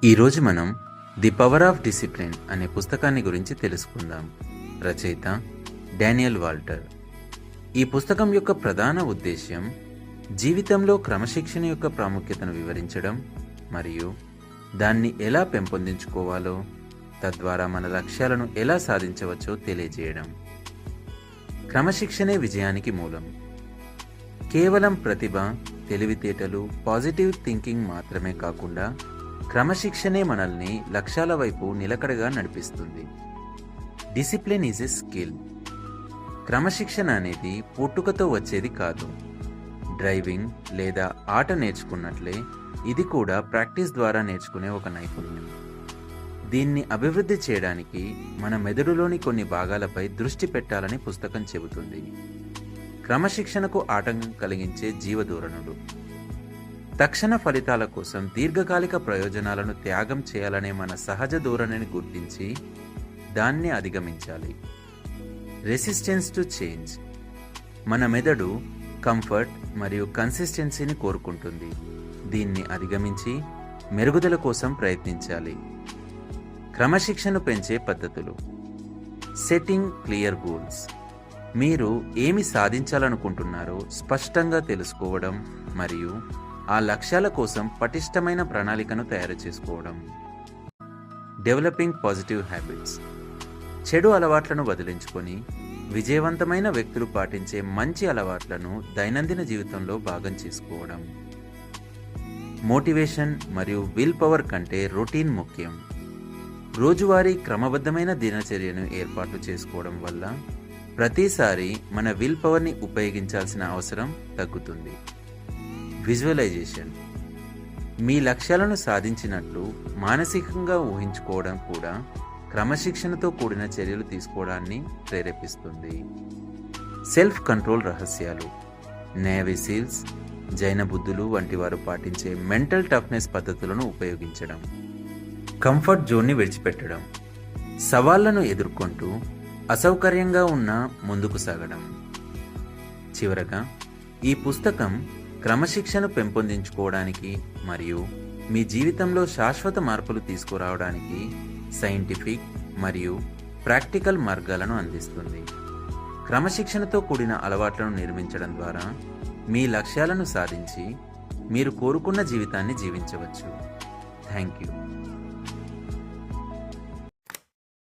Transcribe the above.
ఈరోజు మనం the power of discipline అనే పుస్తకాన్ని గురించి తెలుసుకుందాం. రచయిత డానియల్ వాల్టర్. ఈ పుస్తకం యొక్క ప్రధాన ఉద్దేశ్యం జీవితంలో క్రమశిక్షణ యొక్క ప్రాముఖ్యతను వివరించడం మరియు దాన్ని ఎలా పెంపొందించుకోవాలో, తద్వారా మన లక్ష్యాలను ఎలా సాధించవచ్చో తెలియజేయడం. క్రమశిక్షణే విజయానికి మూలం. కేవలం ప్రతిభ, తెలివితేటలు, పాజిటివ్ థింకింగ్ మాత్రమే కాకుండా క్రమశిక్షణే మనల్ని లక్ష్యాల వైపు నిలకడగా నడిపిస్తుంది. Discipline is a skill. క్రమశిక్షణ అనేది పుట్టుకతో వచ్చేది కాదు. డ్రైవింగ్ లేదా ఆట నేర్చుకున్నట్లే ఇది కూడా ప్రాక్టీస్ ద్వారా నేర్చుకునే ఒక నైపుణ్యం. దీన్ని అభివృద్ధి చేయడానికి మన మెదడులోని కొన్ని భాగాలపై దృష్టి పెట్టాలని పుస్తకం చెబుతుంది. క్రమశిక్షణకు ఆటంకం కలిగించే జీవధోరణులు. తక్షణ ఫలితాల కోసం దీర్ఘకాలిక ప్రయోజనాలను త్యాగం చేయాలనే మన సహజ ధోరణిని గుర్తించి దాన్ని అధిగమించాలి. Resistance to change. మన మెదడు కంఫర్ట్ మరియు కన్సిస్టెన్సీని కోరుకుంటుంది. దీన్ని అధిగమించి మెరుగుదల కోసం ప్రయత్నించాలి. క్రమశిక్షణను పెంచే పద్ధతులు. Setting clear goals. మీరు ఏమి సాధించాలనుకుంటున్నారో స్పష్టంగా తెలుసుకోవడం మరియు ఆ లక్ష్యాల కోసం పటిష్టమైన ప్రణాళికను తయారు చేసుకోవడం. Developing positive habits. చెడు అలవాట్లను వదిలించుకొని విజయవంతమైన వ్యక్తులు పాటించే మంచి అలవాట్లను దైనందిన జీవితంలో భాగం చేసుకోవడం. మోటివేషన్ మరియు విల్ పవర్ కంటే రొటీన్ ముఖ్యం. రోజువారీ క్రమబద్ధమైన దినచర్యను ఏర్పాటు చేసుకోవడం వల్ల ప్రతిసారి మన విల్ పవర్ని ఉపయోగించాల్సిన అవసరం తగ్గుతుంది. విజువలైజేషన్. మీ లక్ష్యాలను సాధించినట్లు మానసికంగా ఊహించుకోవడం కూడా క్రమశిక్షణతో కూడిన చర్యలు తీసుకోవడాన్ని ప్రేరేపిస్తుంది. సెల్ఫ్ కంట్రోల్ రహస్యాలు. నేవీ సీల్స్, జైన బుద్ధులు వంటి వారు పాటించే మెంటల్ టఫ్నెస్ పద్ధతులను ఉపయోగించడం. కంఫర్ట్ జోన్ని విడిచిపెట్టడం. సవాళ్లను ఎదుర్కొంటూ అసౌకర్యంగా ఉన్న ముందుకు సాగడం. చివరగా ఈ పుస్తకం క్రమశిక్షణ పెంపొందించుకోవడానికి మరియు మీ జీవితంలో శాశ్వత మార్పులు తీసుకురావడానికి సైంటిఫిక్ మరియు ప్రాక్టికల్ మార్గాలను అందిస్తుంది. క్రమశిక్షణతో కూడిన అలవాట్లను నిర్మించడం ద్వారా మీ లక్ష్యాలను సాధించి మీరు కోరుకున్న జీవితాన్ని జీవించవచ్చు. Thank you.